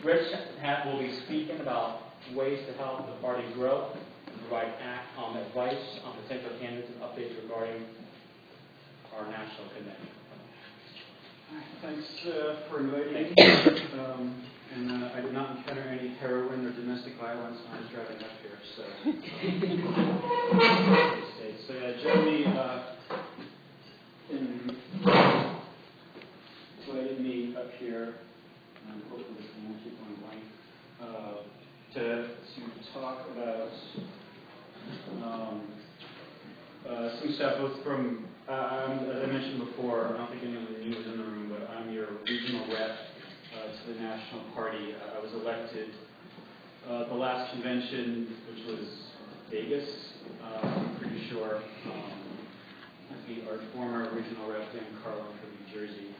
Rich will be speaking about ways to help the party grow and provide advice on potential candidates and updates regarding our national convention. Thanks for inviting me. I did not encounter any heroin or domestic violence when I was driving up here. So Jeremy invited me up here, and hopefully this will keep on going, to talk about some stuff both from, as I mentioned before, I don't think anyone new was in the room, but I'm your regional rep to the National Party. I was elected the last convention, which was Vegas, I'm pretty sure. I beat our former regional rep, Dan Carlin, from New Jersey.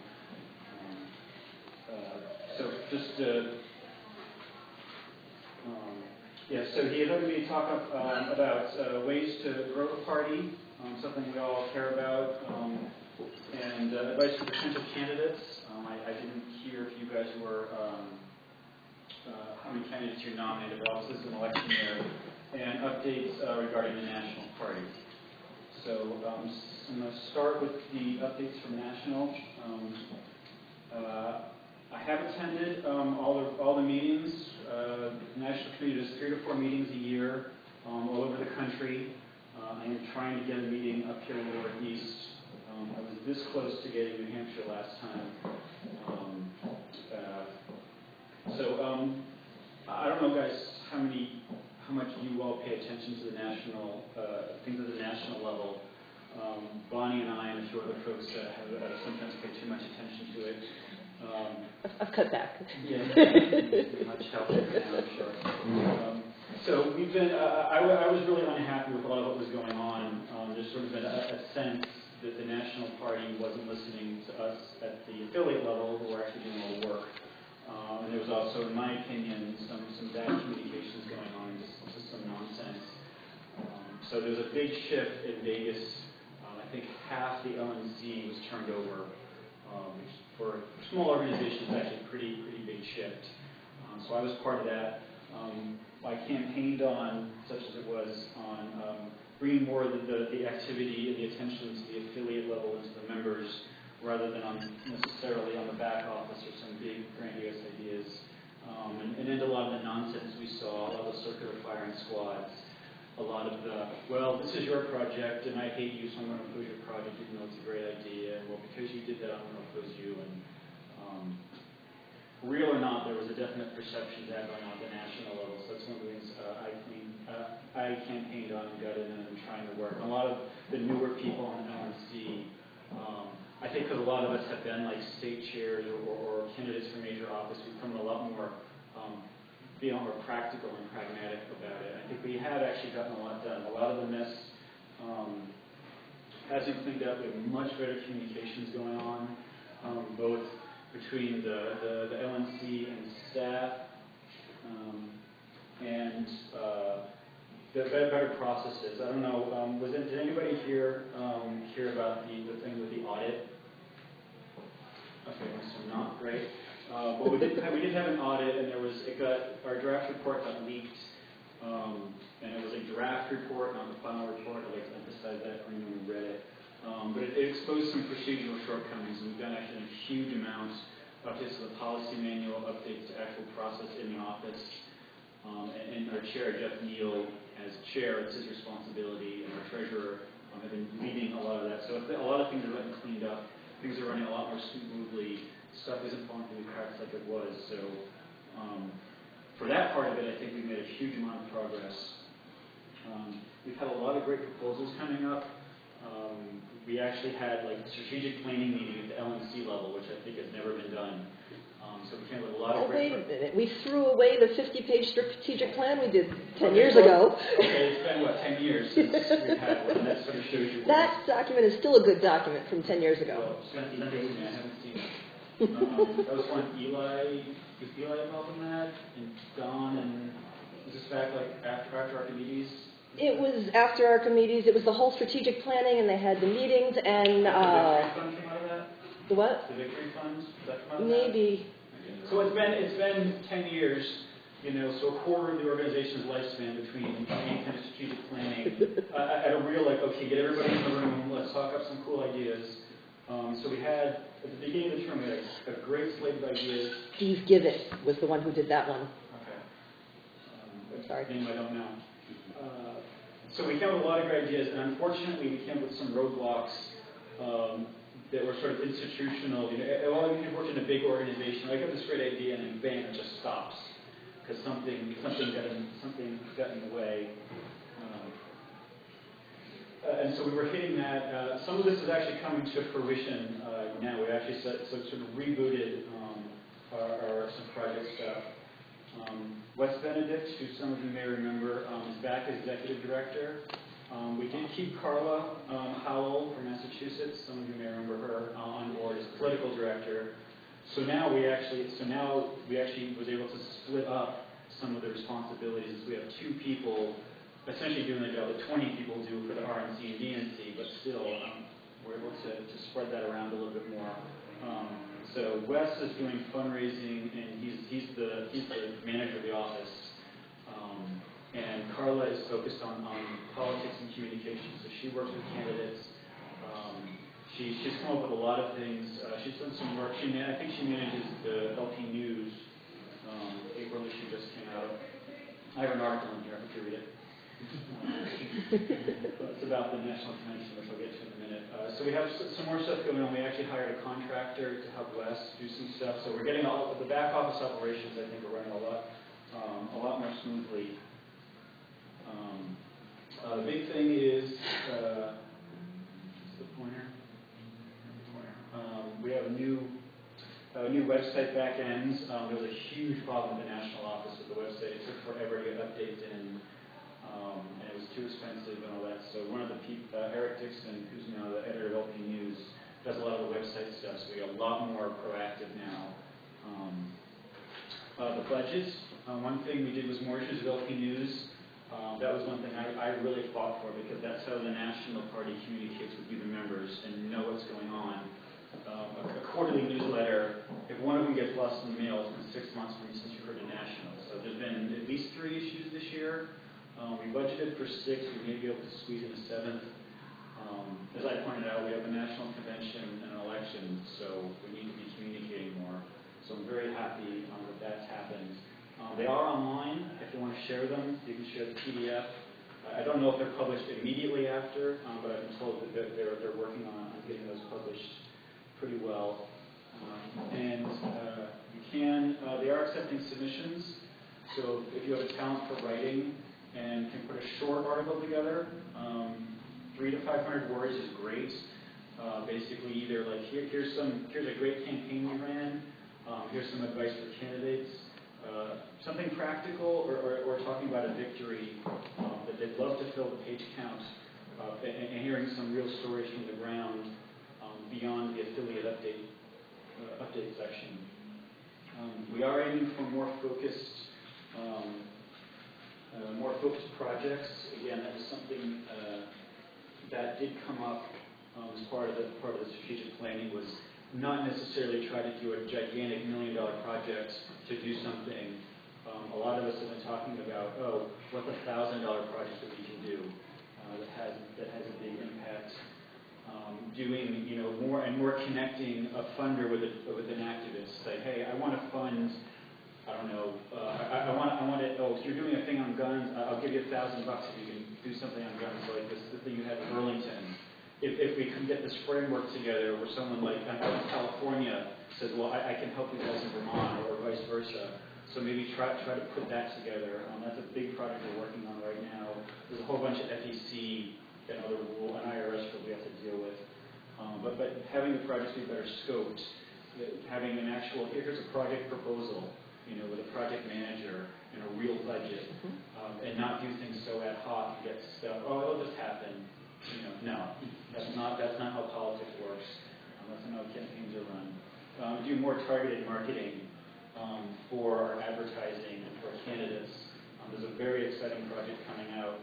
So he invited me to talk about ways to grow the party, something we all care about, and advice for potential candidates. I didn't hear if you guys were, how many candidates you nominated, but also this is an election year, and updates regarding the National Party. So I'm going to start with the updates from National. I have attended all the meetings. The National Committee does 3 to 4 meetings a year all over the country. I am trying to get a meeting up here in the Northeast. I was this close to getting New Hampshire last time. I don't know, guys, how much you all pay attention to the national things at the national level. Bonnie and I and a few other folks have sometimes paid too much attention to it. I've cut back. Yeah, much help now, I'm sure. So we've been. I was really unhappy with a lot of what was going on. There's sort of been a sense that the National Party wasn't listening to us at the affiliate level, who were actually doing all the work. And there was also, in my opinion, some bad communications going on, just some nonsense. So there was a big shift in Vegas. I think half the LNC was turned over, which for a small organization is actually a pretty big shift. So I was part of that. I campaigned on, such as it was, on bringing more of the activity and the attention to the affiliate level and to the members, rather than necessarily on the back office or some big grandiose ideas. And end a lot of the nonsense we saw, a lot of the circular firing squads, a lot of the, well, this is your project and I hate you, so I'm going to oppose your project even though it's a great idea, and well, because you did that, I'm going to oppose you. And real or not, there was a definite perception of that going on at the national level, so that's one of the things I campaigned on and got in and I'm trying to work. And a lot of the newer people on LNC, I think because a lot of us have been like state chairs or candidates for major office, we've become a lot more, be more practical and pragmatic about it. I think we have actually gotten a lot done. A lot of the mess hasn't cleaned up. We have much better communications going on, both between the LNC and staff, and the better processes. I don't know, did anybody hear about the thing with the audit? Okay, so not great. But we did have an audit, and our draft report got leaked, and it was a draft report, not the final report. I'd like to emphasize that for anyone who read it. But it exposed some procedural shortcomings, and we've done actually a huge amount of updates to the policy manual, updates to actual process in the office. And our chair, Jeff Neal, as chair, it's his responsibility, and our treasurer have been leading a lot of that. So a lot of things are getting cleaned up. Things are running a lot more smoothly. Stuff isn't falling through the cracks like it was. So for that part of it, I think we've made a huge amount of progress. We've had a lot of great proposals coming up. We actually had like a strategic planning meeting at the LNC level, which I think has never been done. So we came with a lot of great... wait a minute. We threw away the 50-page strategic plan we did 10 years ago. Okay, it's been, 10 years since we've had one, and that sort of shows you... That document is still a good document from 10 years ago. Well, I haven't seen it. That was one was Eli involved in that? And Don, and was this back after Archimedes? It was after Archimedes. It was the whole strategic planning, and they had the meetings, and... the Victory Fund came out of that? The what? The Victory Fund? Did that come out of Maybe. that? So it's been 10 years, you know, so a quarter of the organization's lifespan between any kind of strategic planning at a real, like, okay, get everybody in the room, let's talk up some cool ideas. So we had, at the beginning of the term, we had a great slate of ideas. Steve Gibbett was the one who did that one. Okay. Sorry. Name I don't know. So we came up with a lot of great ideas, and unfortunately we came up with some roadblocks that were sort of institutional. You know, well, you can work in a big organization. I got this great idea, and then bam, it just stops because something got in the way. And so we were hitting that. Some of this is actually coming to fruition now. We actually sort of rebooted some project stuff. Wes Benedict, who some of you may remember, is back as executive director. We did keep Carla Howell from Massachusetts. Some of you may remember her on board as political director. So now we actually was able to split up some of the responsibilities. We have 2 people essentially doing the job that 20 people do for the RNC and DNC, but still we're able to spread that around a little bit more. So Wes is doing fundraising, and he's the manager of the office. And Carla is focused on politics and communications. So she works with candidates. She's come up with a lot of things. She's done some work. I think she manages the LP News. April issue just came out. I have an article in here. I hope you read it. It's about the national convention, which I'll get to in a minute. So we have some more stuff going on. We actually hired a contractor to help Wes do some stuff. So we're getting all of the back office operations. I think are running a lot more smoothly. The big thing is what's the pointer? We have a new website back ends. There was a huge problem in the national office with the website. It took forever to get updates in. And it was too expensive and all that. So one of the people, Eric Dixon, who's now the editor of LP News, does a lot of the website stuff. So we are a lot more proactive now. The budgets. One thing we did was more issues of LP News. That was one thing I really fought for because that's how the National Party communicates with you, the members, and know what's going on. A quarterly newsletter, if one of them gets lost in the mail, it's been 6 months since you heard a national. So there's been at least 3 issues this year. We budgeted for 6. We may be able to squeeze in a 7th. As I pointed out, we have a national convention and an election, so we need to be communicating more. So I'm very happy that that's happened. They are online. If you want to share them, you can share the PDF. I don't know if they're published immediately after, but I've been told that they're working on getting those published pretty well. And they are accepting submissions. So if you have a talent for writing and can put a short article together, 300 to 500 words is great. Basically, either like here's a great campaign we ran. Here's some advice for candidates. Something practical, or talking about a victory that they'd love to fill the page count, and hearing some real stories from the ground beyond the affiliate update section. We are aiming for more focused projects. Again, that was something that did come up as part of the strategic planning. Was not necessarily try to do a gigantic $1 million project to do something. A lot of us have been talking about, what's a $1,000 project that we can do that has a big impact. Doing more and more connecting a funder with an activist. Say, hey, I want to fund. I don't know. I want it. Oh, so you're doing a thing on guns. I'll give you $1,000 if you can do something on guns, like the thing you had in Burlington. If we can get this framework together, where someone like out in California says, well, I can help you guys in Vermont, or vice versa. So maybe try to put that together. That's a big project we're working on right now. There's a whole bunch of FEC and other rule and IRS rules we have to deal with. But having the projects be better scoped, having an actual here's a project proposal, with a project manager and a real budget, and not do things so ad hoc. Get stuff. Oh, it'll just happen. No, that's not how politics works. That's not how campaigns are run. Do more targeted marketing for our advertising and for candidates. There's a very exciting project coming out.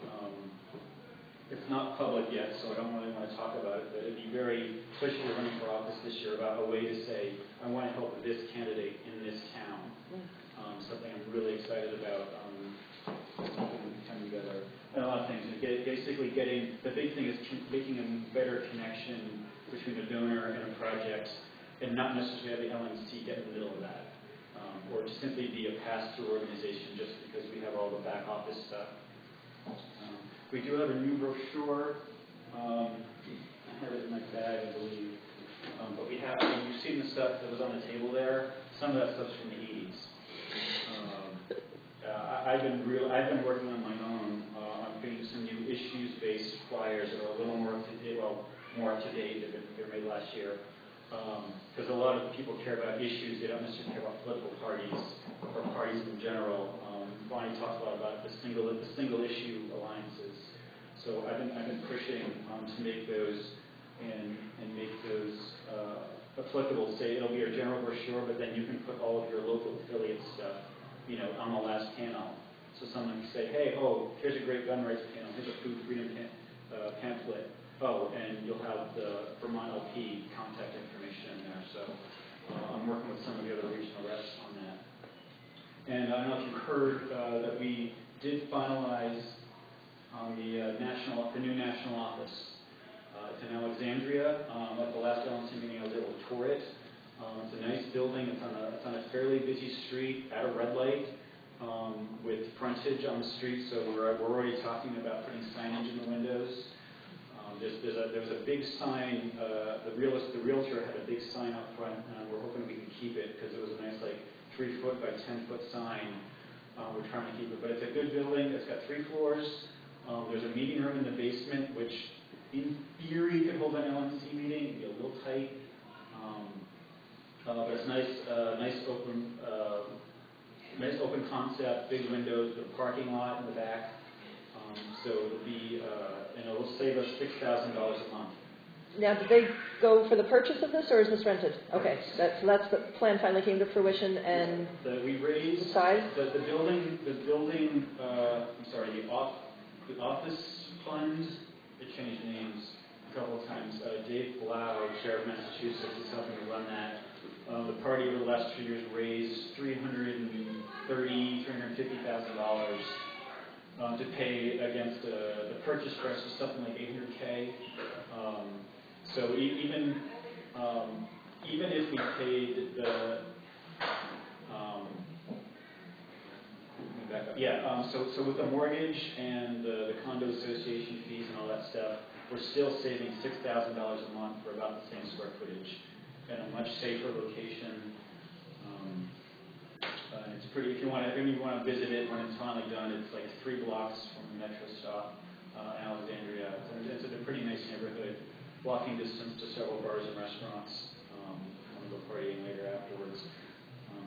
It's not public yet, so I don't really want to talk about it, but it'd be very, especially if you're running for office this year, about a way to say, I want to help this candidate in this town. something I'm really excited about coming together. And a lot of things. Basically the big thing is making a better connection between a donor and a project, and not necessarily have the LNC get in the middle of that. Or to simply be a pass-through organization just because we have all the back office stuff. We do have a new brochure. I have it in my bag, I believe. But we have, you've seen the stuff that was on the table there. Some of that stuff's from the 80s. I've been working on my own on creating some new issues-based flyers that are a little more up to date. Well, more up to date. They were made last year. Because a lot of people care about issues, they don't necessarily care about political parties or parties in general. Bonnie talks a lot about the single issue alliances. So I've been pushing to make those and make those applicable. Say it'll be your general brochure, but then you can put all of your local affiliate stuff, on the last panel. So someone can say, hey, here's a great gun rights panel. Here's a food freedom pamphlet. And you'll have the Vermont LP contact information in there. So I'm working with some of the other regional reps on that. And I don't know if you've heard that we did finalize on the new national office. It's in Alexandria. At the last LNC meeting, I was able to tour it. It's a nice building. It's on a fairly busy street at a red light with frontage on the street. So we're already talking about putting signage in the windows. There was a big sign. The realtor had a big sign up front, and we're hoping we can keep it because it was a nice 3-foot by 10-foot sign. We're trying to keep it, but it's a good building. It's got 3 floors. There's a meeting room in the basement, which in theory could hold an LNC meeting. It'd be a little tight, but it's nice open concept, big windows, the parking lot in the back. So it'll be, and it will save us $6,000 a month. Now, did they go for the purchase of this, or is this rented? Okay, so that's the plan finally came to fruition, and we raised the size? The building. The office fund. It changed names a couple of times. Dave Blau, Chair of Massachusetts, is helping to run that. The party over the last 2 years raised $350,000. To pay against the purchase price was something like $800K. So even if we paid the so with the mortgage and the condo association fees and all that stuff, we're still saving $6,000 a month for about the same square footage and a much safer location. It's pretty. If you want to visit it when it's finally done, it's 3 blocks from the metro stop, Alexandria. It's a pretty nice neighborhood. Walking distance to several bars and restaurants. I'm going to go partying later afterwards.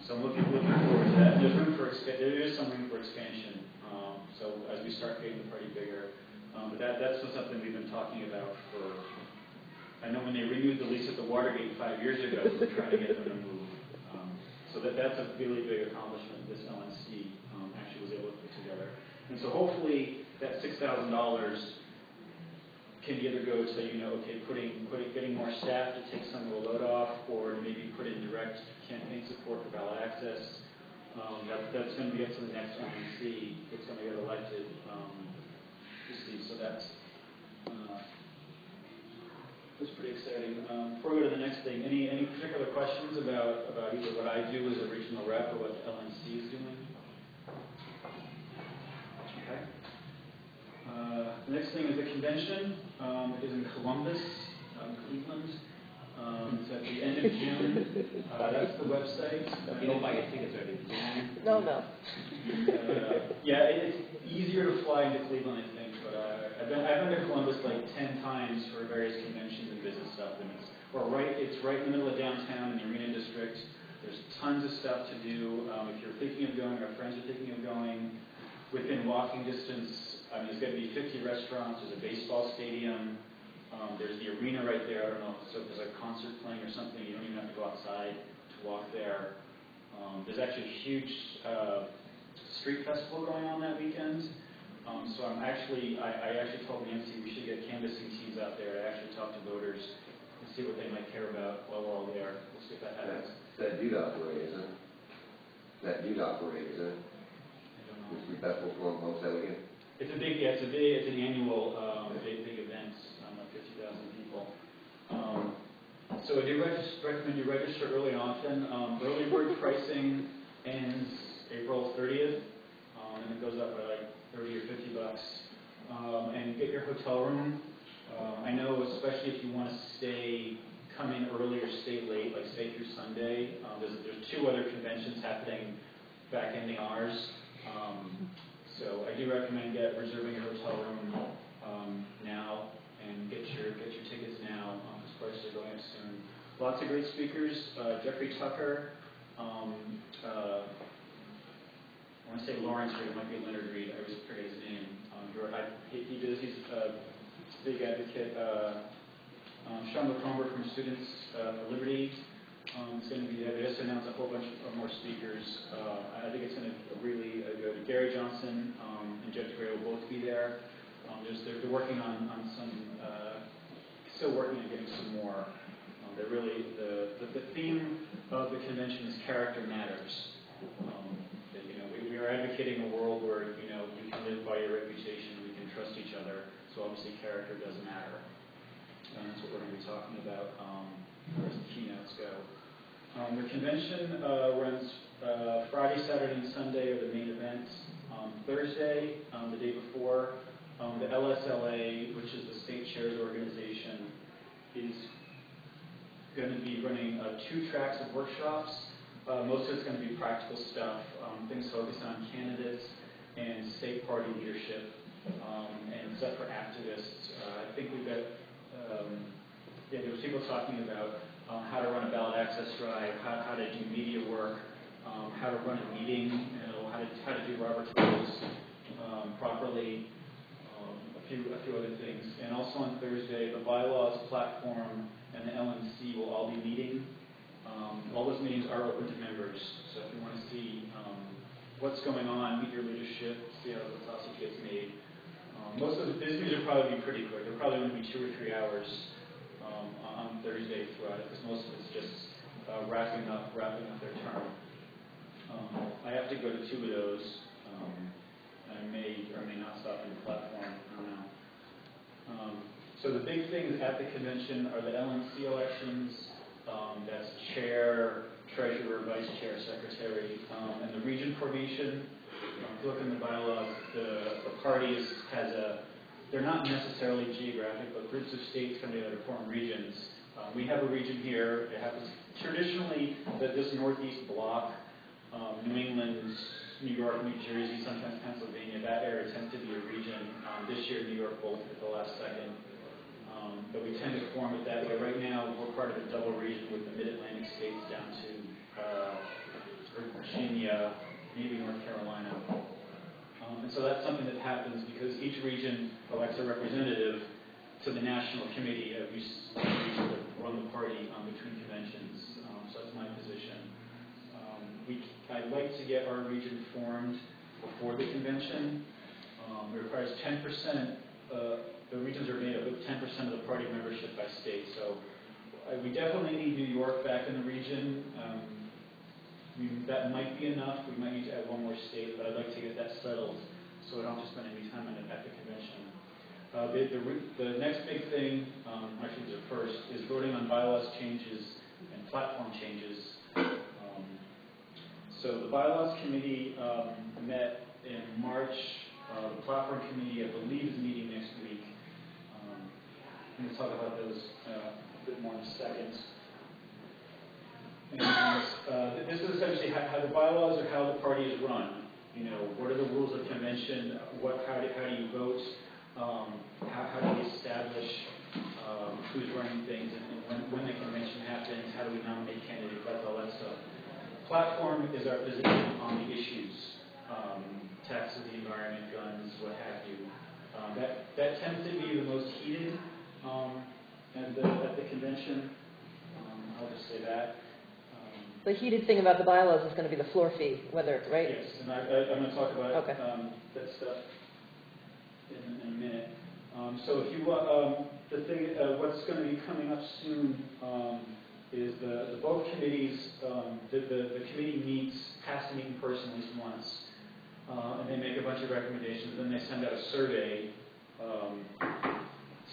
So I'm looking forward to that. There is some room for expansion. So as we start getting the party bigger, but that's something we've been talking about for. I know when they renewed the lease at the Watergate 5 years ago, we were trying to get them to move. So that's a really big accomplishment this LNC actually was able to put together. And so hopefully that $6,000 can either go to, getting more staff to take some of the load off, or maybe put in direct campaign support for ballot access. That's going to be up to the next LNC. It's going to get elected to see. So that's pretty exciting. Before we go to the next thing, any particular questions about either what I do as a regional rep or what the LNC is doing? Okay. The next thing is the convention. It is in Columbus, Cleveland. It's at the end of June. That's the website. You don't buy your tickets already. No. It's easier to fly into Cleveland, I think. But I've been to Columbus 10 times for various conventions and business stuff, and it's right in the middle of downtown in the Arena District. There's tons of stuff to do. If you're thinking of going, or friends are thinking of going, within walking distance, there's going to be 50 restaurants. There's a baseball stadium. There's the arena right there. I don't know, so if there's a concert playing or something, you don't even have to go outside to walk there. There's actually a huge street festival going on that weekend. So I actually told Nancy we should get canvassing teams out there to actually talk to voters and see what they might care about while we're all there. We'll see if that happens. That youth outdoor, isn't it? That you'd operate, is it? I don't know. This festival for one say again? It's a big, yeah, it's an annual, big event, like 50,000 people. So I do recommend you register early and often. Early bird pricing ends April 30th, and it goes up by like 30 or 50 bucks. And get your hotel room. I know, especially if you want to come in early or stay late, like stay through Sunday. There's 2 other conventions happening back-ending ours. So I do recommend reserving your hotel room now and get your tickets now because prices are going up soon. Lots of great speakers. Jeffrey Tucker. I want to say Lawrence Reed. It might be Leonard Reed. I always forget his name. He's a big advocate. Sean McComber from Students for Liberty is going to be there. They just announced a whole bunch of more speakers. I think it's going to really good. Gary Johnson and Jeff DeGray will both be there. They're working on some, still working on getting some more. They're really, the theme of the convention is character matters. We are advocating a world where, you can live by your reputation, we can trust each other, so obviously character does matter. And that's what we're going to be talking about as the keynotes go. The convention runs Friday, Saturday, and Sunday are the main events. Thursday, the day before, the LSLA, which is the State Chairs Organization, is going to be running 2 tracks of workshops. Most of it's going to be practical stuff, things focused on candidates and state party leadership, and stuff for activists. I think we've got, there was people talking about how to run a ballot access drive, how to do media work, how to run a meeting, how to do Robert's rules properly, a few other things. And also on Thursday, the bylaws platform and the LNC will all be meeting. All those meetings are open to members, so if you want to see what's going on, meet your leadership, see how the sausage gets made. Most of these meetings will probably be pretty quick. They're probably going to be 2 or 3 hours on Thursday throughout it, because most of it's just wrapping up their term. I have to go to 2 of those. I may or may not stop in the platform. I don't know. So the big things at the convention are the LNC elections. That's chair, treasurer, vice chair, secretary, and the region formation. If you look in the bylaws, the parties they're not necessarily geographic, but groups of states come together to form regions. We have a region here. It happens traditionally that this northeast block, New England, New York, New Jersey, sometimes Pennsylvania, that area tends to be a region. This year, New York bolted at the last second. But we tend to form it that way. Right now, we're part of a double region with the Mid-Atlantic states down to Virginia, maybe North Carolina. And so that's something that happens because each region elects a representative to the national committee of each region that run the party between conventions. So that's my position. I'd like to get our region formed before the convention. It requires 10%. The regions are made up with 10% of the party membership by state. So we definitely need New York back in the region. That might be enough. We might need to add 1 more state, but I'd like to get that settled so I don't have to spend any time on it at the convention. The next big thing, actually the first, is voting on bylaws changes and platform changes. So the bylaws committee met in March. The platform committee, I believe, is meeting next week. I'm going to talk about those a bit more in a second. And this is essentially how the bylaws are how the party is run. What are the rules of convention? How do you vote? How do we establish who's running things? And when the convention happens, how do we nominate candidates? That's all that stuff. Platform is our position on the issues. Tax of the environment, guns, what have you. That tends to be the most heated at the convention. I'll just say that. The heated thing about the bylaws is going to be the floor fee, right? Yes, and I'm going to talk about that stuff in a minute. So if you what's going to be coming up soon is the both committees, the committee has to meet in person at least once, and they make a bunch of recommendations, then they send out a survey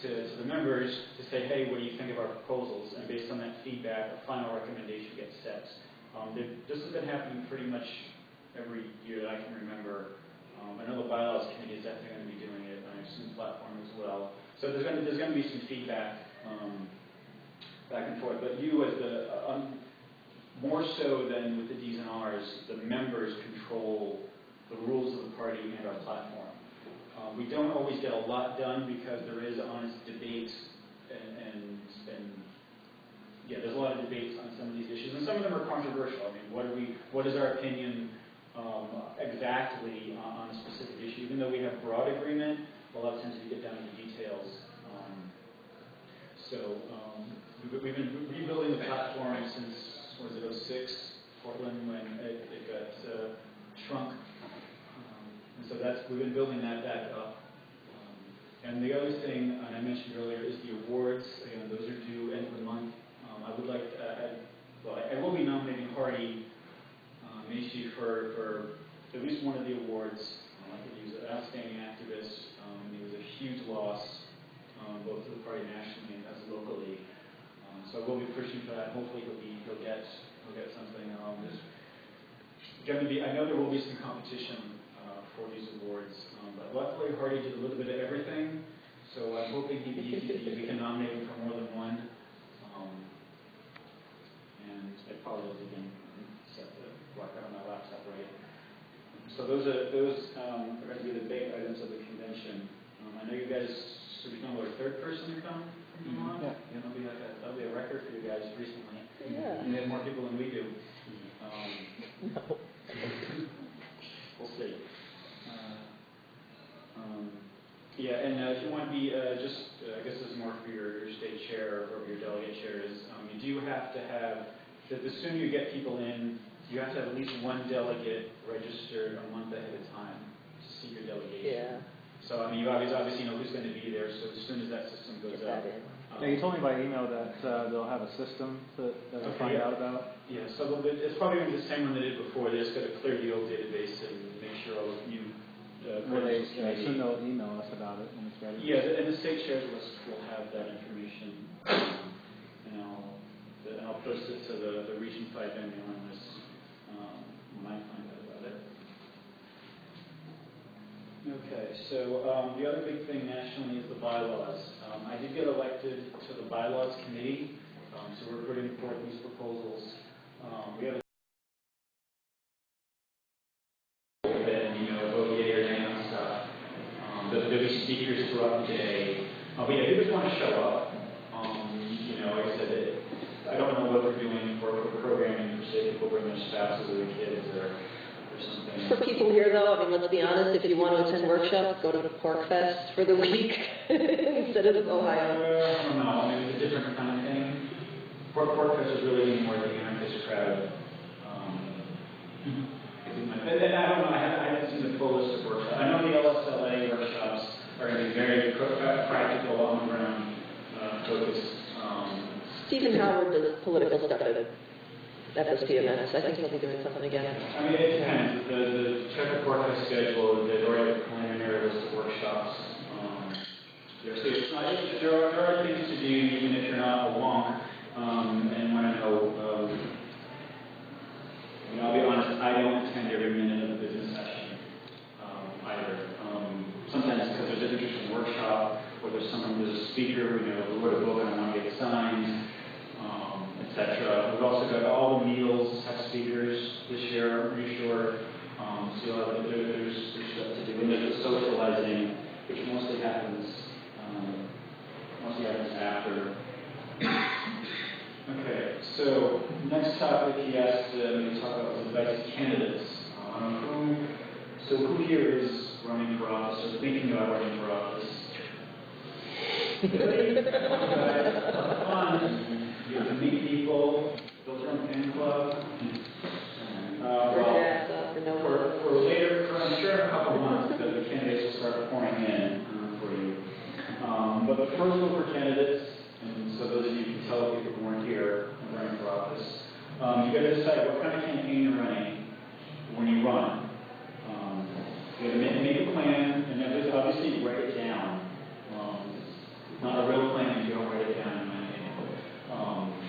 to the members to say, hey, what do you think of our proposals? And based on that feedback, a final recommendation gets set. This has been happening pretty much every year that I can remember. I know the bylaws committee is definitely going to be doing it. I assume the platform as well. So there's going to be some feedback back and forth. But you, as the more so than with the D's and R's, the members control the rules of the party and our platform. We don't always get a lot done because there is honest debate and yeah, there's a lot of debates on some of these issues, and some of them are controversial. I mean, what is our opinion exactly on a specific issue? Even though we have broad agreement, a lot of times we get down to the details. We've been rebuilding the platform since, what was it, 06, Portland, when it got shrunk. And so we've been building that back up. And the other thing, and I mentioned earlier, is the awards. Again, those are due end of the month. I would like to, I will be nominating Hardy Macy for at least one of the awards. He was an outstanding activist. He was a huge loss, both to the party nationally and as locally. So I will be pushing for that. Hopefully he'll get something. There's going to be, I know there will be some competition for these awards, but luckily Hardy did a little bit of everything. So I'm hoping he'd be easy we can nominate him for more than one. And I apologize again, set the block out on my laptop right. So those are going to be the big items of the convention. I know you guys should be talking about a third person to come from on. Yeah. That'll be a record for you guys recently. Yeah. You have more people than we do. No. We'll see. Yeah, and if you want to be I guess this is more for your state chair or your delegate chair, is you do have to have, the sooner you get people in, you have to have at least one delegate registered a month ahead of time to see your delegation. Yeah. So, I mean, you obviously know who's going to be there, so as soon as that system goes up. Yeah, you told me by email that they'll have a system that they'll find out about. Yeah, so it's probably going to be the same one they did before. They just got to clear the old database and make sure all the new soon they'll email us about it when it's ready. Yeah, and the state chairs list will have that information. And I'll post it to the Region 5 mailing list when I find out about it. Okay, so the other big thing nationally is the bylaws. I did get elected to the bylaws committee, so we're putting forth these proposals. We have there'll be speakers throughout the day. But yeah, people just want to show up. Like I said, I don't know what they're doing for programming per se. People bring their spouses or their kids or something. For people here, though, I mean, let's be honest, if you want to attend workshops, go to the Pork Fest for the week instead of Ohio. I don't know. I mean, it's a different kind of thing. Pork Fest is really more the anarchist crowd. And I don't know, I haven't seen the full list of workshops. I know the LSLA workshops are going to be very practical, on-the-ground focused. Stephen Howard does political stuff at FSP events. I think he'll be doing something again. I mean, it depends. The Checker Pork Fest schedule, they already have a preliminary list of workshops. There are things to do, even if you're not a wonk, and want to know. I'll be honest, I don't attend every minute of the business session either. Sometimes because there's an interesting workshop, or there's a speaker who wrote a book and I want to get signed, etc. We've also got all the meals have speakers this year, I'm pretty sure. So there's stuff to do. And there's the socializing, which mostly happens after. Okay, so next topic he asked me to talk about was advice to candidates. Who here is running for office or thinking about running for office? Really? Fun. You have to meet people, build your own fan club. For later, I'm sure in a couple months, the candidates will start pouring in for you. But the first look for candidates, and so those of you can tell people who weren't here, I'm running You've got to decide what kind of campaign you're running when you run. You got to make a plan, and then obviously write it down. It's not a real plan if you don't write it down, in my opinion.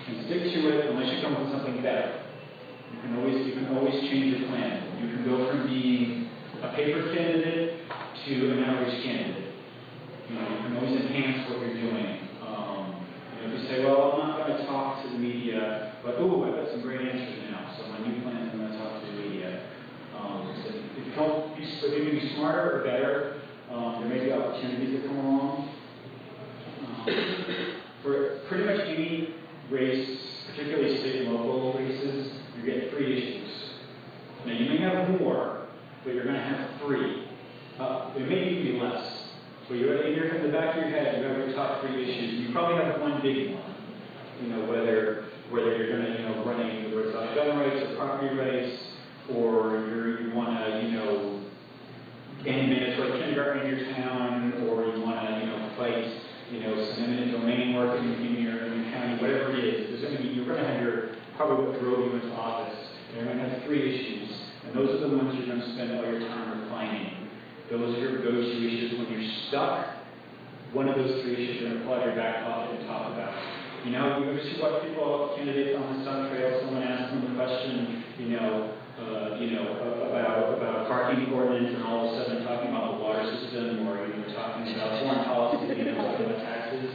And stick to it unless you come up with something better. You can always change your plan. You can go from being a paper candidate to an outreach candidate. You can always enhance what you're doing. If you say, well, I'm not going to talk to the media, but I've got some great answers now, so my new plan is I'm going to talk to the media. So if you can be smarter or better, there may be opportunities that come along. For pretty much any race, particularly state and local races, you get 3 issues. Now, you may have more, but you're going to have 3. It may even be less. So you're in the back of your head, you have your top 3 issues. You probably have one big one. Whether you're going to, running, whether it's on gun rights or property rights, or you want to, end mandatory kindergarten in your town, or you want to, fight, some eminent domain work in your county, whatever it is. You're going to have probably what drove you into office. You're going to have 3 issues, and those are the ones you're going to spend all your time refining. Those are your go-to issues. When you're stuck, one of those 3 issues you're going to pull out your back pocket and talk about. You ever see what people, candidates on the Sun Trail, someone asks them a question, about parking ordinance, and all of a sudden talking about the water system, or talking about foreign policy, talking about taxes.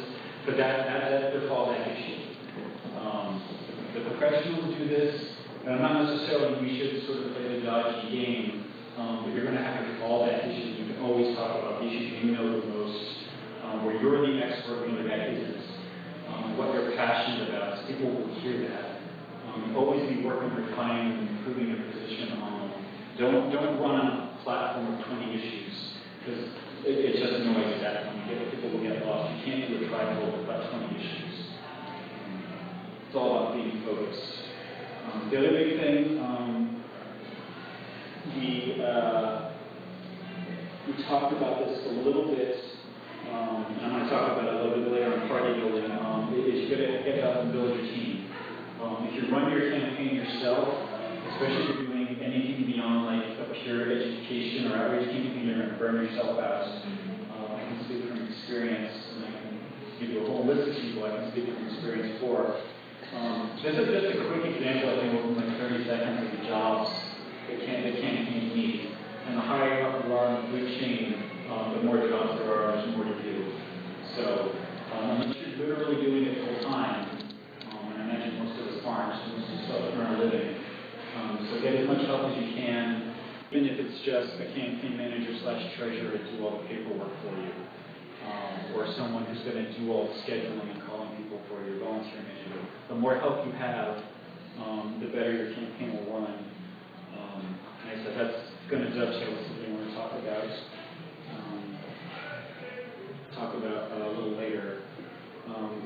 But that's their fallback issue. The professionals do this, and I'm not necessarily, we should sort of play the dodgy game. But you're going to have to all that issues. You can always talk about the issues you know the most, where you're the expert in your business, what you're passionate about. So people will hear that. Always be working, refining, and improving your position. Don't run on a platform of 20 issues, because it just annoys at that point. People will get lost. You can't do a tribal with about 20 issues. It's all about being focused. The other big thing. We talked about this a little bit, and I'm going to talk about it a little bit later on party building, is you got to get out and build your team. If you run your campaign yourself, especially if you're doing anything beyond like a pure education or outreach campaign, you're going to burn yourself out. I can speak from experience, and I can give you a whole list of people I can speak from experience for. This is just a quick example, I think, of like 30 seconds of the jobs the campaign needs. And the higher up you are on the food chain, the more jobs there are, there's more to do. So, unless you're literally doing it full time, and I imagine most of us aren't, so most of us still earn a living. So get as much help as you can, even if it's just a campaign manager / treasurer to do all the paperwork for you, or someone who's going to do all the scheduling and calling people for your volunteer manager. The more help you have, the better your campaign will run. Like I said, that's going to dovetail with something we're going to talk about a little later.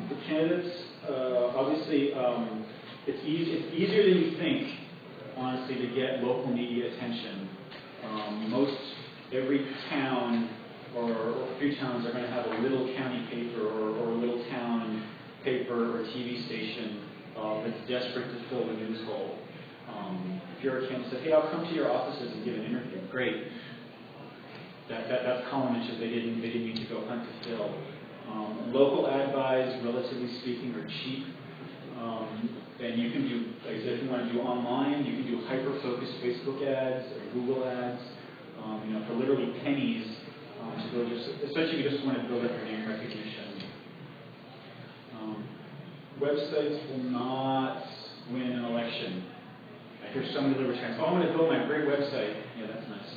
The candidates, obviously, it's easier than you think, honestly, to get local media attention. Every town or a few towns are going to have a little county paper or a little town paper or TV station that's desperate to fill the news hole. If you're a candidate, say, hey, I'll come to your offices and give an interview. Great. That's column inches they didn't need to go hunt to fill. Local ad buys, relatively speaking, are cheap. And you can do, like I said, if you want to do online, you can do hyper-focused Facebook ads or Google ads, for literally pennies, to build especially if you just want to build up your name recognition. Websites will not win an election. I hear some of the libertarians, I'm going to build my great website. Yeah, that's nice.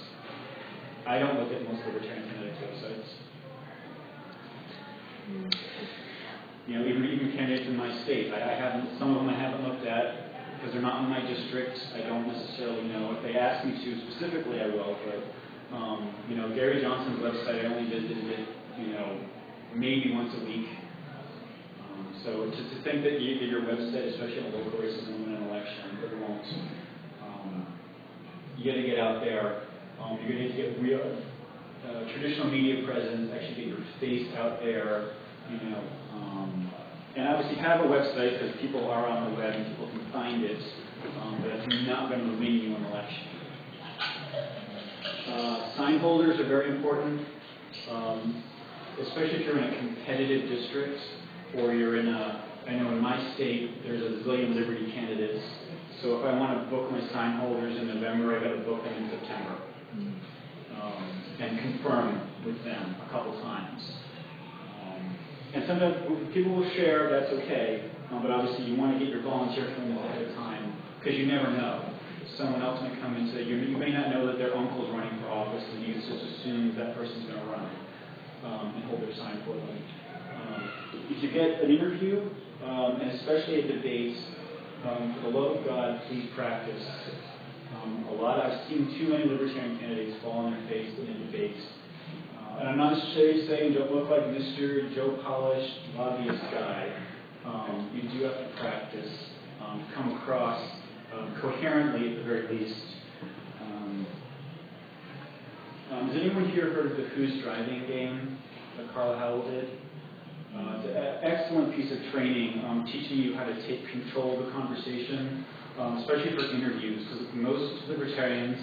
I don't look at most libertarian candidates' websites. Even candidates in my state, some of them I haven't looked at because they're not in my district. I don't necessarily know. If they ask me to specifically, I will. But Gary Johnson's website, I only visited it, maybe once a week. So to think that your website, especially in a local race, is going to win an election, it won't. You got to get out there. You're going to get real traditional media presence. Actually, get your face out there. And obviously have a website because people are on the web and people can find it. not going to win you an election. Sign holders are very important, especially if you're in a competitive district or you're in I know in my state there's a zillion Liberty candidates, so if I want to book my sign holders in November, I got to book them in September and confirm with them a couple times. And sometimes people will share, that's okay, but obviously you want to get your volunteer form ahead of time because you never know. Someone else may come and say, you may not know that their uncle's running for office, and you just assume that person's going to run and hold their sign for them. If you get an interview, and especially at debates, for the love of God, please practice. I've seen too many libertarian candidates fall on their face in debates. And I'm not necessarily saying don't look like Mr. Joe Polished lobbyist guy. You do have to practice, come across coherently at the very least. Has anyone here heard of the Who's Driving game that Carl Howell did? It's an excellent piece of training, teaching you how to take control of the conversation, especially for interviews, because most libertarians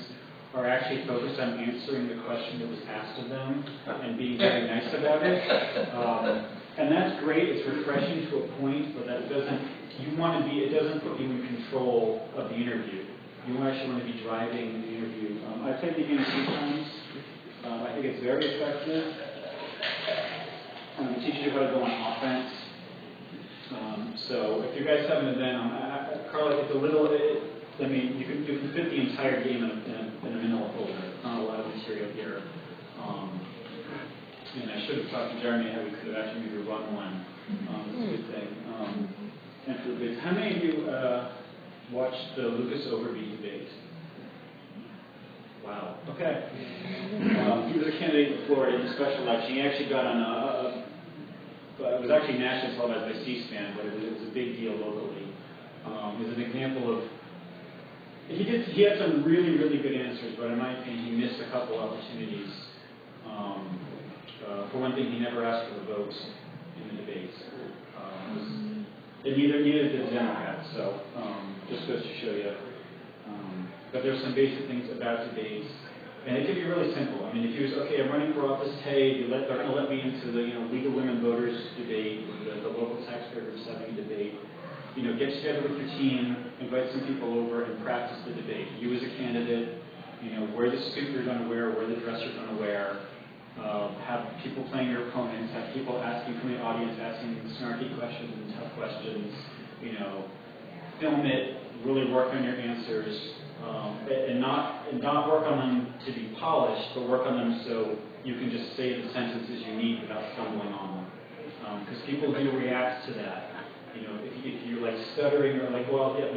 are actually focused on answering the question that was asked of them and being very nice about it. And that's great, it's refreshing to a point, but that doesn't, it doesn't put you in control of the interview. You actually want to be driving the interview. I've played the game a few times. I think it's very effective. It teaches you how to go on offense. So if you guys have an event, Carla, it's a little, you can fit the entire game in a manila folder. It's not a lot of material here. And I should have talked to Jeremy how we could have actually maybe run one. It's a good thing. And for the bids, how many of you watched the Lucas Overby debate? Wow. Okay. He was a candidate in Florida in the special election. He actually got on it was actually nationally televised by C-SPAN, but it was a big deal locally. It was an example of, he had some really, really good answers, but in my opinion, he missed a couple opportunities. For one thing, he never asked for the votes in the debates. And neither did the Democrats, so just goes to show you. But there's some basic things about debates. And it can be really simple. I mean, if you was, okay, I'm running for office, hey, they're going to let me into the legal women voters debate, or the local taxpayer groups having a debate. Get together with your team, invite some people over, and practice the debate. You as a candidate, wear the suit you're going to wear, wear the dress you're going to wear. Have people playing your opponents, have people asking from the audience, asking snarky questions and tough questions. Film it, really work on your answers. And not work on them to be polished, but work on them so you can just say the sentences you need without stumbling on them. Because people do react to that. If you're like stuttering or like, well, yeah,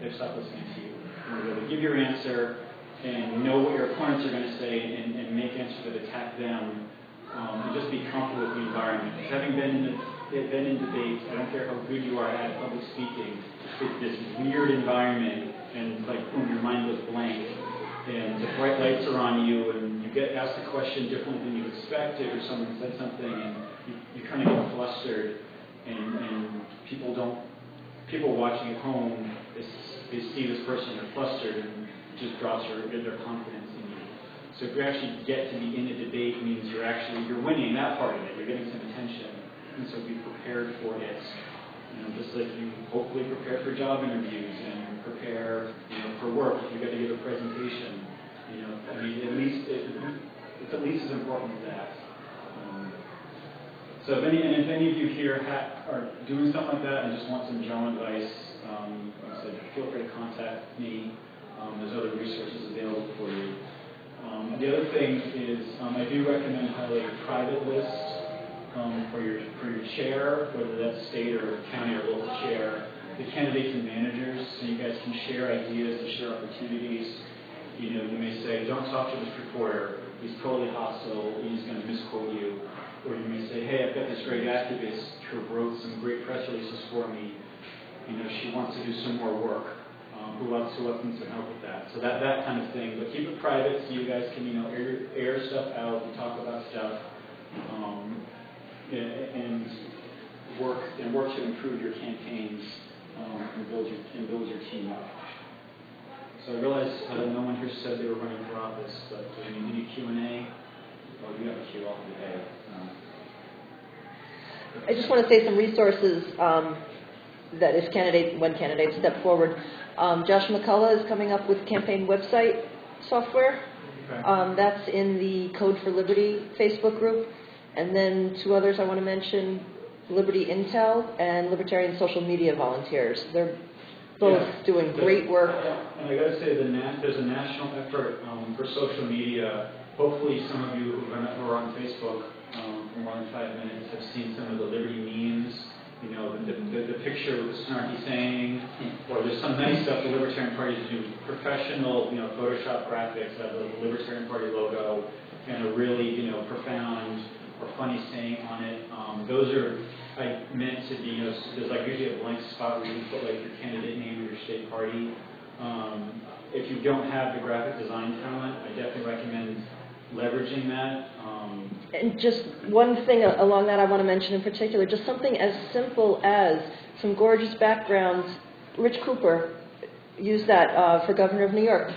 they've stopped listening to you. Give your answer and know what your opponents are going to say and make answers that attack them. And just be comfortable with the environment. Because having been in debates, I don't care how good you are at public speaking, it's this weird environment, and like boom, your mind goes blank, and the bright lights are on you, and you get asked a question differently than you expected, or someone said something, and you kind of get flustered, and people watching at home, they see this person, they're flustered, and it just drops their confidence in you. So if you actually get to be in a debate, it means you're winning that part of it, you're getting some attention, and so be prepared for it. Just like you hopefully prepare for job interviews and prepare, for work if you got to give a presentation. It's at least as important as that. So if any of you here are doing stuff like that and just want some general advice, like I said, feel free to contact me. There's other resources available for you. The other thing is I do recommend highly a private list. For your chair, whether that's state or county or local chair, the candidates and managers, so you guys can share ideas and share opportunities. You may say, don't talk to this reporter, he's totally hostile, he's going to misquote you. Or you may say, hey, I've got this great activist who wrote some great press releases for me. She wants to do some more work. Who wants some help with that? So that kind of thing. But keep it private so you guys can air stuff out and talk about stuff. And work to improve your campaigns and build your team up. So I realize no one here said they were running for office, but any Q&A? Oh, you have a queue off the day. I just want to say some resources that when candidates step forward. Josh McCullough is coming up with campaign website software. Okay. That's in the Code for Liberty Facebook group. And then two others I want to mention, Liberty Intel and Libertarian Social Media Volunteers. They're both doing great work. And I got to say, there's a national effort for social media. Hopefully some of you who are on Facebook for more than 5 minutes have seen some of the Liberty memes. You know, the picture with the snarky saying, or there's some nice stuff the Libertarian Party do, professional, Photoshop graphics that have the Libertarian Party logo and a really, profound or funny saying on it. Those are meant to be, there's like usually a blank spot where you can put like your candidate name or your state party. If you don't have the graphic design talent, I definitely recommend leveraging that. And just one thing along that I want to mention in particular, just something as simple as some gorgeous backgrounds. Rich Cooper used that for governor of New York,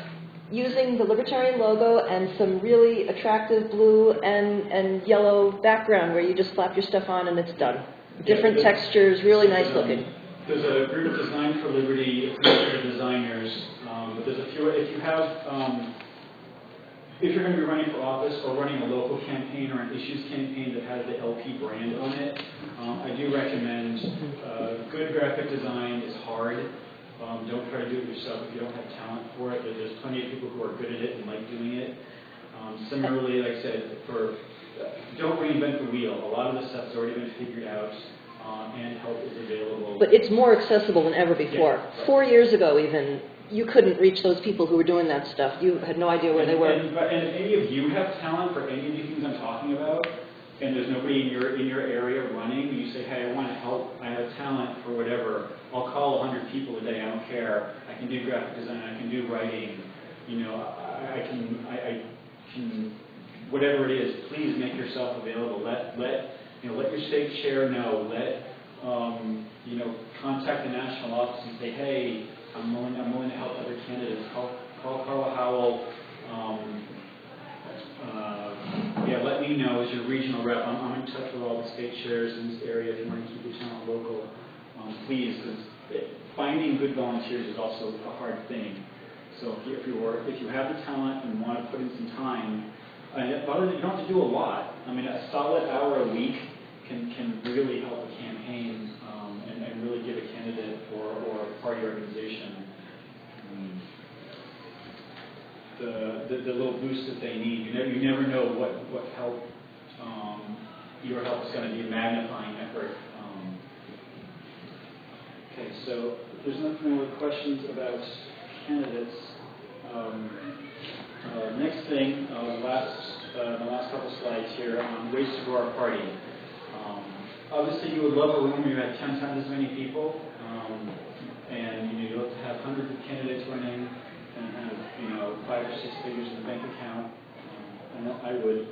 using the Libertarian logo and some really attractive blue and yellow background where you just slap your stuff on and it's done. Different textures, really nice looking. There's a group of Design for Liberty designers, but there's a few. If you're going to be running for office or running a local campaign or an issues campaign that has the LP brand on it, I do recommend good graphic design is hard. Don't try to do it yourself if you don't have talent for it. There's plenty of people who are good at it and like doing it. Similarly, like I said, don't reinvent the wheel. A lot of the stuff has already been figured out, and help is available. But it's more accessible than ever before. Yeah, right. 4 years ago, even, you couldn't reach those people who were doing that stuff. You had no idea where they were. And if any of you have talent for any of the things I'm talking about, and there's nobody in your area running, and you say, hey, I want to help, I have talent for whatever, I'll call 100 people a day, I don't care. I can do graphic design, I can do writing, I can, whatever it is, please make yourself available. Let your state chair know. Contact the national office and say, hey, I'm willing to help other candidates. Call Carla Howell. Let me know as your regional rep. I'm in touch with all the state chairs in this area. If you want to keep your talent local, please. Because finding good volunteers is also a hard thing. So if you have the talent and want to put in some time, you don't have to do a lot. I mean, a solid hour a week can really help a campaign and really give a candidate or a party organization the little boost that they need. You never know what help your help is going to be a magnifying effort. Okay, so if there's no more questions about candidates. Next thing, the last couple slides here on ways to grow our party. Obviously, you would love a room where you had 10 times as many people, and you'd love to have hundreds of candidates running and have 5 or 6 figures in the bank account. And I would.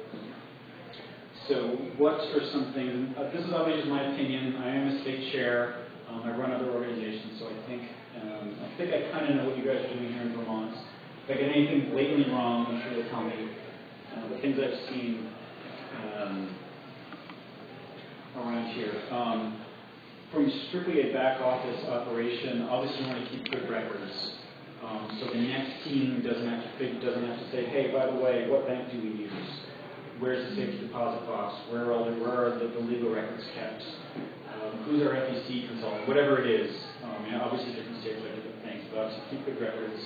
So, what are some things? This is obviously just my opinion. I am a state chair. I run other organizations, so I think I kind of know what you guys are doing here in Vermont. If I get anything blatantly wrong, I'm sure they'll tell me. The things I've seen around here. From strictly a back office operation, obviously you want to keep good records. So the next team doesn't have to say, hey, by the way, what bank do we use? Where's the safety deposit box? Where are the legal records kept? Who's our FEC consultant? Whatever it is. Obviously different states have different things, but obviously keep good records.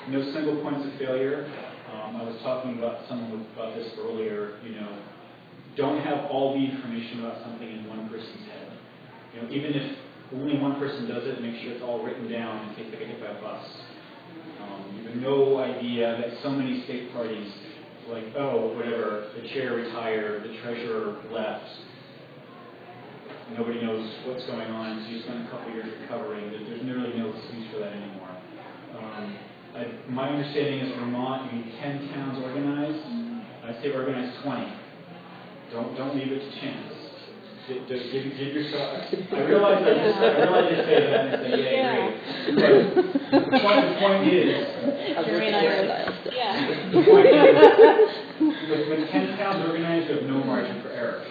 No single points of failure. I was talking about this earlier. Don't have all the information about something in one person's head. Even if only one person does it, make sure it's all written down in case they get hit by a bus. You have no idea that so many state parties, like, whatever, the chair retired, the treasurer left. Nobody knows what's going on, so you spend a couple years recovering. There's really no excuse for that anymore. My understanding is Vermont, you need 10 towns organized. I say organize 20. Don't leave it to chance. give yourself. I realize I say that and say, yeah, great. But the point is, Jeremy and I are dialed still. the point is, with 10 towns organized, you have no margin for error.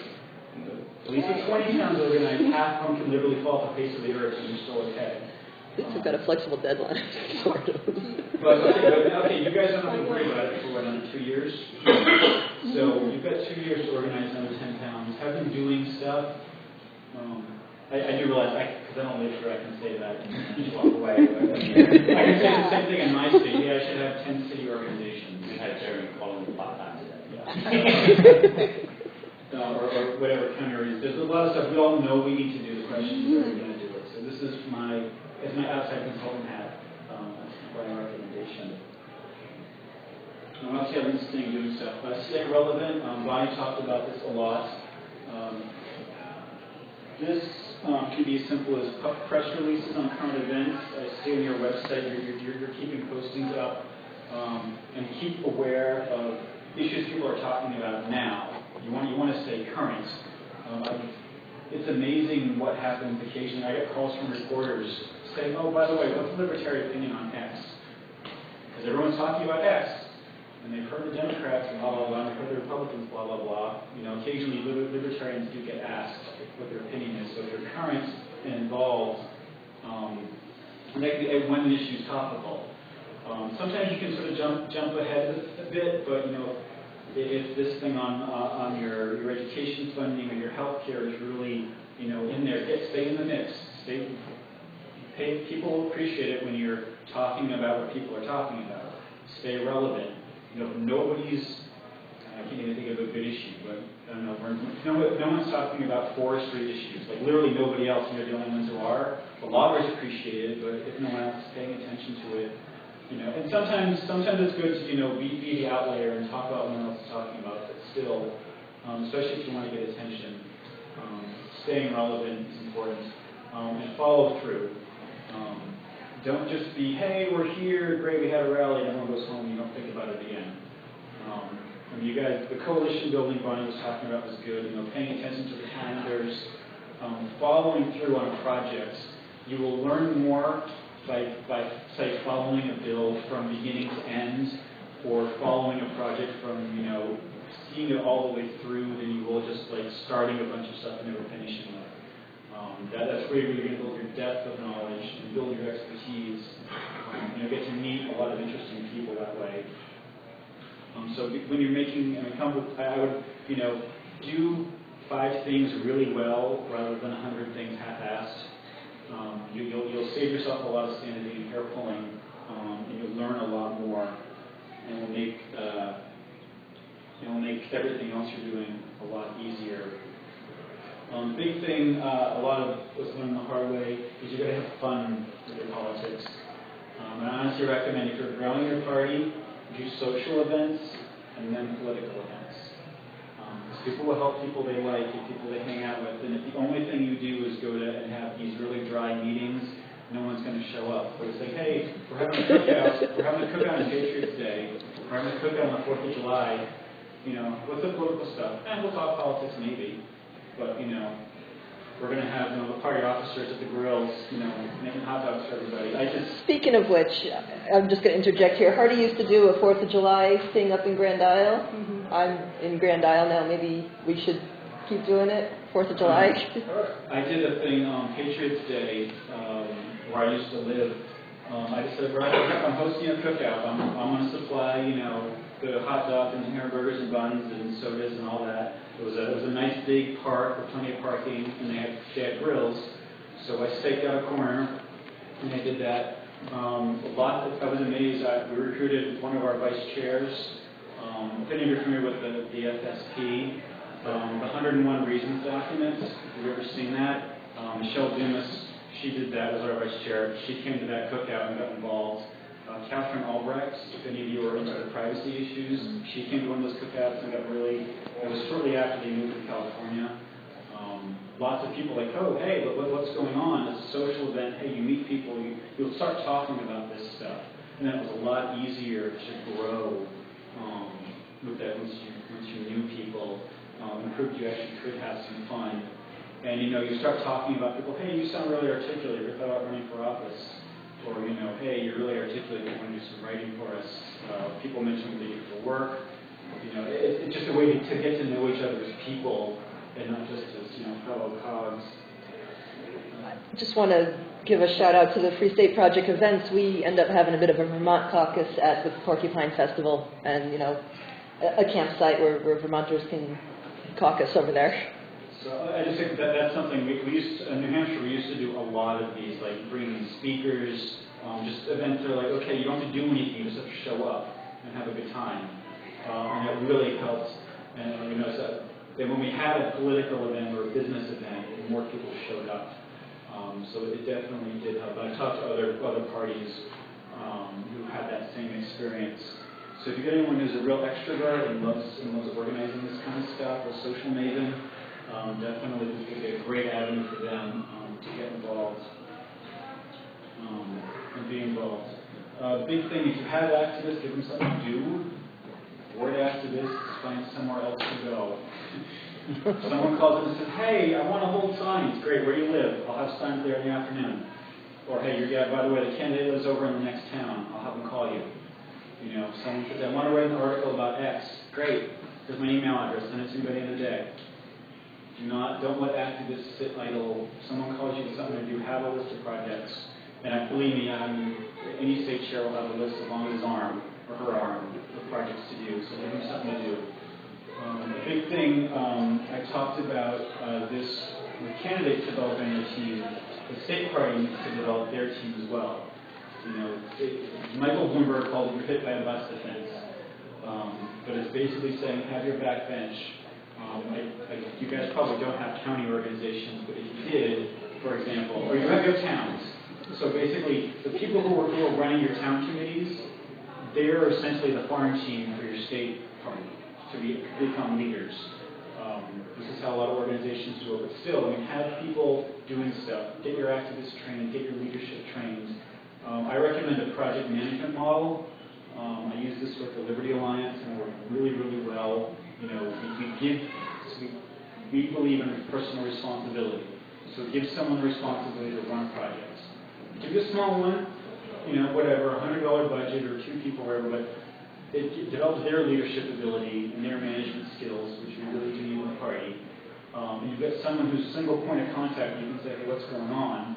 At least with 20 towns organized, half of them can literally fall off the face of the earth and you're still okay. At least we've got a flexible deadline, sort of. But okay, you guys don't have to worry about it for another 2 years. So you've got 2 years to organize another 10 towns. Have them doing stuff. I do realize, because I don't live here, I can say that and just walk away. But, I can say the same thing in my state. Yeah, I should have 10 city organizations. We had Jeremy calling them part-time today. Or whatever county or is. There's a lot of stuff we all know we need to do. The question is, are we going to do it? So this is my outside consultant hat. That's my recommendation. Obviously, I've been staying doing stuff. Stay relevant. Bonnie talked about this a lot. This can be as simple as press releases on current events. I see on your website you're keeping postings up, and keep aware of issues people are talking about now. You want to stay current. It's amazing what happens occasionally. I get calls from reporters saying, "Oh, by the way, what's the libertarian opinion on X?" Because everyone's talking about X. And they've heard the Democrats and blah, blah, blah, and they've heard the Republicans, blah, blah, blah. Occasionally libertarians do get asked what their opinion is. So if you're current and involved, when an issue is topical. Sometimes you can sort of jump ahead a bit, but, if this thing on your education funding or your health care is really, in there, stay in the mix. People will appreciate it when you're talking about what people are talking about. Stay relevant. Nobody's, I can't even think of a good issue, but I don't know, no one's talking about forestry issues. Like literally nobody else, and you're the only ones who are. The loggers appreciate it, but if no one else is paying attention to it, and sometimes it's good to, be the outlier and talk about what no one else is talking about, but still, especially if you want to get attention, staying relevant is important, and follow through. Don't just be, hey, we're here, great, we had a rally, and everyone goes home, and you don't think about it again. You guys, the coalition building Bonnie was talking about was good, paying attention to the calendars, following through on projects. You will learn more by say, following a bill from beginning to end, or following a project from, seeing it all the way through, than you will just like starting a bunch of stuff and never finishing it. That's where you're going to build your depth of knowledge and build your expertise. Get to meet a lot of interesting people that way. So when you're making, I would, do 5 things really well rather than 100 things half-assed. You'll save yourself a lot of sanity and hair pulling, and you'll learn a lot more, and it'll make everything else you're doing a lot easier. Big thing, a lot of what's learned the hard way is you got to have fun with your politics. And I honestly recommend if you're growing your party, do social events and then political events. Because people will help people they like and people they hang out with. And if the only thing you do is go to and have these really dry meetings, no one's going to show up. But it's like, hey, we're having a cookout. We're having a cookout on Patriots Day. We're having a cookout on the 4th of July. What's the political stuff? We'll talk politics maybe. But, we're going to have the party officers at the grills, making hot dogs for everybody. Speaking of which, I'm just going to interject here. Hardy used to do a 4th of July thing up in Grand Isle. Mm-hmm. I'm in Grand Isle now. Maybe we should keep doing it, 4th of July. I did a thing on Patriots Day where I used to live. I just said, I'm hosting a cookout. I'm going to supply, the hot dogs and the hamburgers and buns and sodas and all that. It was a nice big park with plenty of parking, and they had grills. So I staked out a corner, and I did that. I was amazed. We recruited one of our vice chairs. If any of you are familiar with the FSP, the 101 Reasons document, have you ever seen that? Michelle Dumas, she did that as our vice chair. She came to that cookout and got involved. Catherine Albrecht, if any of you are into the privacy issues, she came to one of those cookouts and got really, it was shortly after they moved to California. Lots of people like, oh, hey, what's going on? It's a social event. Hey, you meet people, you'll start talking about this stuff. And that was a lot easier to grow with that once you knew people, and proved you actually could have some fun. And, you start talking about people, hey, you sound really articulate, you thought about running for office. Or, hey, you're really articulate, you want to do some writing for us. People mention what they do for work. It's just a way to get to know each other as people and not just as, fellow cogs. I just want to give a shout out to the Free State Project events. We end up having a bit of a Vermont caucus at the Porcupine Festival and, a campsite where Vermonters can caucus over there. So I just think that's something we used in New Hampshire. We used to do a lot of these, like bringing speakers, just events that are like, okay, you don't have to do anything, you just have to show up and have a good time, and it really helps. And then when we had a political event or a business event, more people showed up. So it definitely did help. I talked to other parties who had that same experience. So if you get anyone who's a real extrovert and loves organizing this kind of stuff, a social maven, definitely this would be a great avenue for them to get involved and be involved. Big thing, if you have activists, give them something to do. Bored activists, find somewhere else to go. Someone calls in and says, hey, I want to hold signs. Great, where do you live? I'll have signs there in the afternoon. Or, hey, by the way, the candidate lives over in the next town. I'll have them call you. Someone says, I want to write an article about X. Great, here's my email address. Send it to me by the end of the day. Don't let activists sit idle. If someone calls you with something to do, have a list of projects. And believe me, any state chair will have a list along his arm or her arm of projects to do. So give them something to do. The big thing I talked about this with candidates developing their team. The state party needs to develop their team as well. Michael Bloomberg called it hit by a bus defense, but it's basically saying have your backbench. You guys probably don't have county organizations, but if you did, for example, or you have your towns. So basically, the people who are running your town committees, they're essentially the farm team for your state party to become leaders. This is how a lot of organizations do it, but still, have people doing stuff. Get your activists trained, get your leadership trained. I recommend a project management model. I use this with the Liberty Alliance, and it worked really, really well. We believe in personal responsibility. So give someone the responsibility to run projects. Give you a small one, whatever, $100 budget or 2 people, whatever, but it develops their leadership ability and their management skills, which we really do need in the party. And you've got someone who's a single point of contact, you can say, hey, what's going on?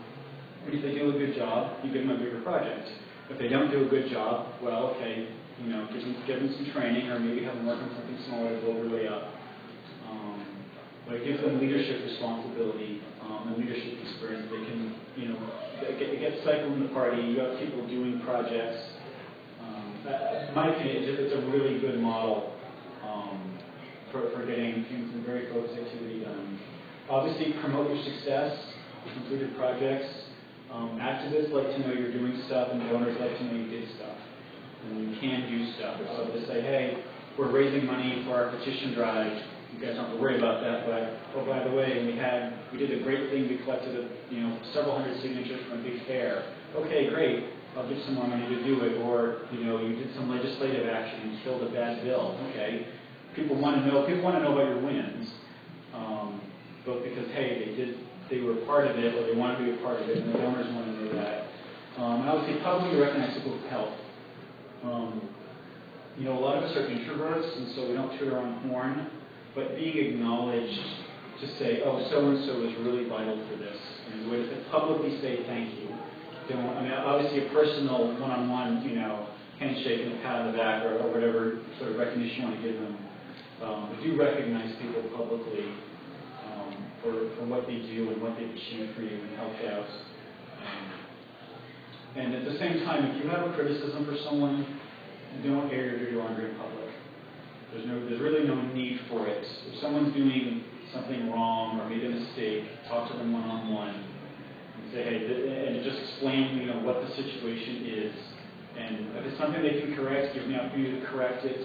And if they do a good job, you give them a bigger project. If they don't do a good job, well, okay, give them some training, or maybe have them work on something smaller to build their way up. But it gives them leadership responsibility and leadership experience. They can, it gets cycled in the party. You got people doing projects. In my opinion, it's a really good model for getting some very focused activity done. Obviously, promote your success, completed projects. Activists like to know you're doing stuff, and donors like to know you did stuff. And you can do stuff. So to say, hey, we're raising money for our petition drive. You guys don't have to worry about that, but oh, by the way, we did a great thing. We collected several hundred signatures from a big fair. Okay, great. I'll give some more money to do it. Or you did some legislative action and killed a bad bill. Okay, people want to know. People want to know about your wins, both because hey, they were part of it, or they want to be a part of it, and the donors want to know that. And obviously, publicly recognize people with help. A lot of us are introverts, and so we don't toot our own horn. But being acknowledged to say, oh, so-and-so is really vital for this, and to publicly say thank you. Obviously a personal one-on-one, handshake and a pat on the back or whatever sort of recognition you want to give them. But do recognize people publicly for what they do and what they've achieved for you and helped out. And at the same time, if you have a criticism for someone, don't air your dirty laundry in public. There's really no need for it. If someone's doing something wrong or made a mistake, talk to them one-on-one and say, hey, and just explain, what the situation is. And if it's something they can correct, give them the opportunity to correct it.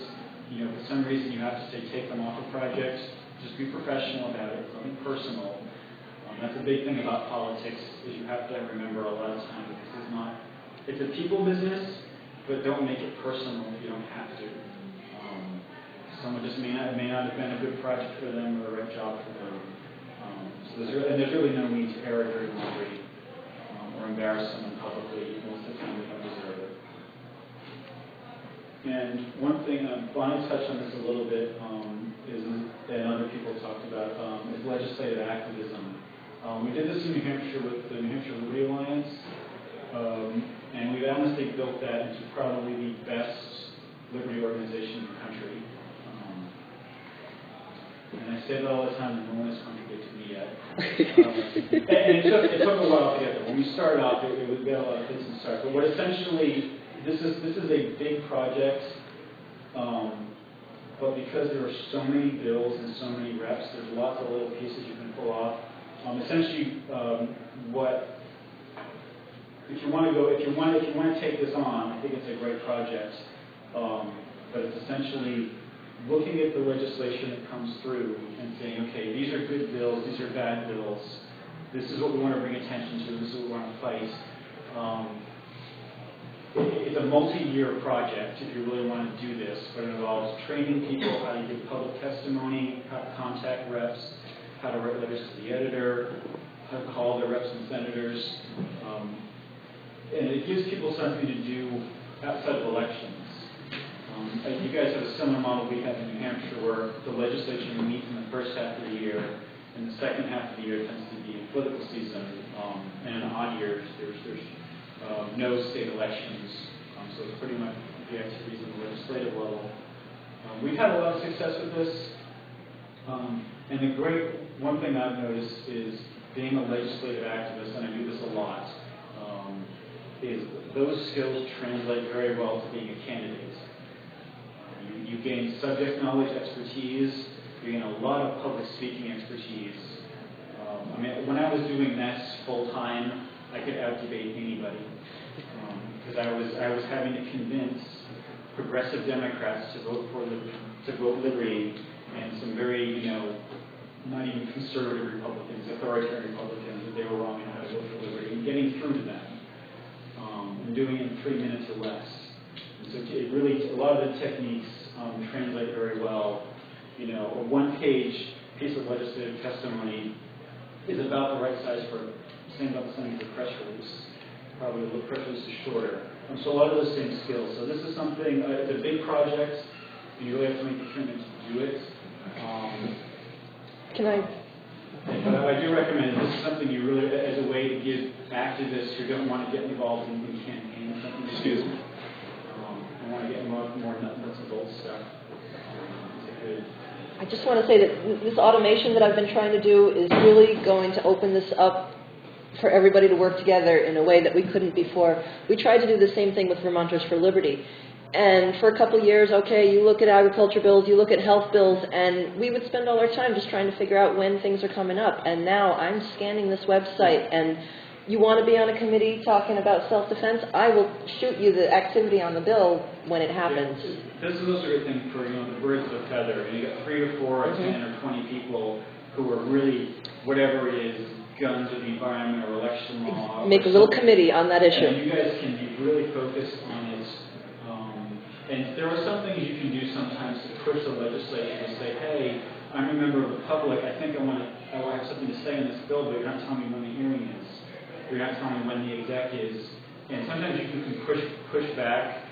If for some reason you have to say take them off a project, just be professional about it. It's nothing personal. That's a big thing about politics, is you have to remember a lot of times it's a people business, but don't make it personal if you don't have to. Someone just may not have been a good project for them or a right job for them. there's really no need to air a dirty laundry or embarrass someone publicly. Most of the time, they don't deserve it. And one thing, Bonnie touched on this a little bit, and other people talked about, is legislative activism. We did this in New Hampshire with the New Hampshire Liberty Alliance, and we've honestly built that into probably the best liberty organization in the country. And I say that all the time, and no one has contradicted me yet. And it took a while to get there. When we started off, we got a lot of fits and starts. But what essentially, this is a big project, but because there are so many bills and so many reps, there's lots of little pieces you can pull off. Essentially, if you want to take this on, I think it's a great project. But it's essentially looking at the legislation that comes through and saying, okay, these are good bills, these are bad bills, this is what we want to bring attention to, this is what we want to fight. It's a multi-year project if you really want to do this, but it involves training people how to give public testimony, how to contact reps, how to write letters to the editor, how to call their reps and senators. And it gives people something to do outside of elections. You guys have a similar model we have in New Hampshire where the legislature meets in the first half of the year, and the second half of the year tends to be political season. And in odd years, there's no state elections, so it's pretty much the activities on the legislative level. We've had a lot of success with this, and the great one thing I've noticed is being a legislative activist, and I do this a lot, is those skills translate very well to being a candidate. You gain subject knowledge expertise, you gain a lot of public speaking expertise. When I was doing this full time, I could out-debate anybody. Because I was having to convince progressive Democrats to vote liberty, and some very, not even conservative Republicans, authoritarian Republicans, that they were wrong in how to vote for liberty, and getting through to them, and doing it in 3 minutes or less. And so it really, a lot of the techniques translate very well. A one-page piece of legislative testimony is about the right size for, same about the size of the press release. Probably the press release is shorter. So a lot of those same skills. So this is something, it's a big project, and you really have to make the commitment to do it. But I do recommend this is something you really, as a way to give activists who don't want to get involved in campaigns, something to do. I want to get involved more nuts and bolts stuff. I just want to say that this automation that I've been trying to do is really going to open this up for everybody to work together in a way that we couldn't before. We tried to do the same thing with Vermonters for Liberty. And for a couple of years, okay, you look at agriculture bills, you look at health bills, and we would spend all our time just trying to figure out when things are coming up. And now I'm scanning this website, and you want to be on a committee talking about self-defense, I will shoot you the activity on the bill when it happens. This is also a good thing for, the birds of a feather. You got 3 or 4 or 10 or 20 people who are really, whatever it is, guns or the environment or election law. Make a little committee on that issue. And you guys can be really focused on it. And there are some things you can do sometimes to push the legislature to say, hey, I'm a member of the public, I think I will have something to say in this bill, but you're not telling me when the hearing is. You're not telling me when the exec is. And sometimes you can push back.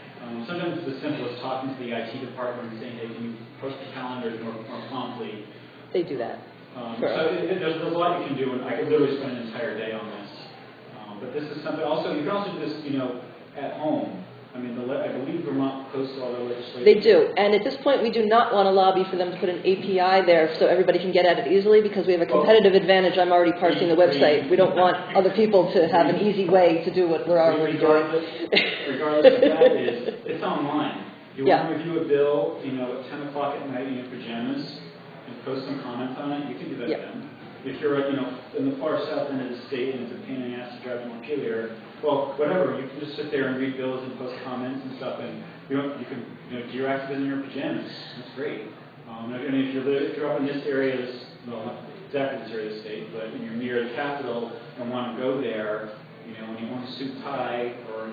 Sometimes it's as simple as talking to the IT department and saying, hey, can you post the calendars more promptly? They do that. So there's a lot you can do, and I could literally spend an entire day on this. But this is something, also, you can also do this, at home. I believe Vermont posts all their legislation. They do. And at this point, we do not want to lobby for them to put an API there so everybody can get at it easily, because we have a competitive advantage. I'm already parsing the website. We don't want other people to have an easy way to do what we're already doing. Regardless of that, it's online. You want to review a bill, at 10 o'clock at night in your pajamas and post some comments on it, you can do that then. If you're, in the far south end of the state and it's a pain in the ass to drive to Montpelier, well, whatever, you can just sit there and read bills and post comments and stuff, and you can do your activism in your pajamas. That's great. And if you're up in this area, not exactly this area of the state, but you're near the Capitol and want to go there, when you want a suit and tie or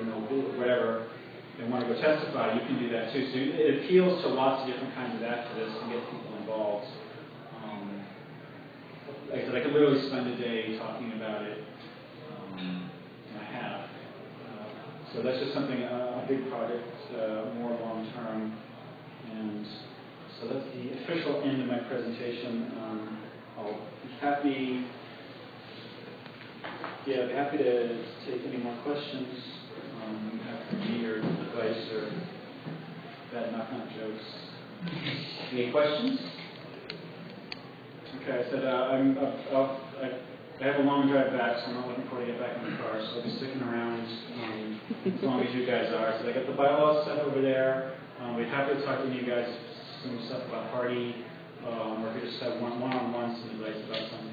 whatever, and want to go testify, you can do that too. So it appeals to lots of different kinds of activists and gets people involved. like I said, I could literally spend a day talking about it, and I have. So that's just something, a big project, more long-term, and so that's the official end of my presentation. I'll be happy to take any more questions you have for me, or advice, or bad knock-knock jokes. Any questions? Okay, I said I have a long drive back, so I'm not looking forward to get back in the car, so I'll be sticking around as long as you guys are. So I got the bylaws set over there. We'd happy to talk to you guys some stuff about Hardy, or if you just have one-on-one some advice about something.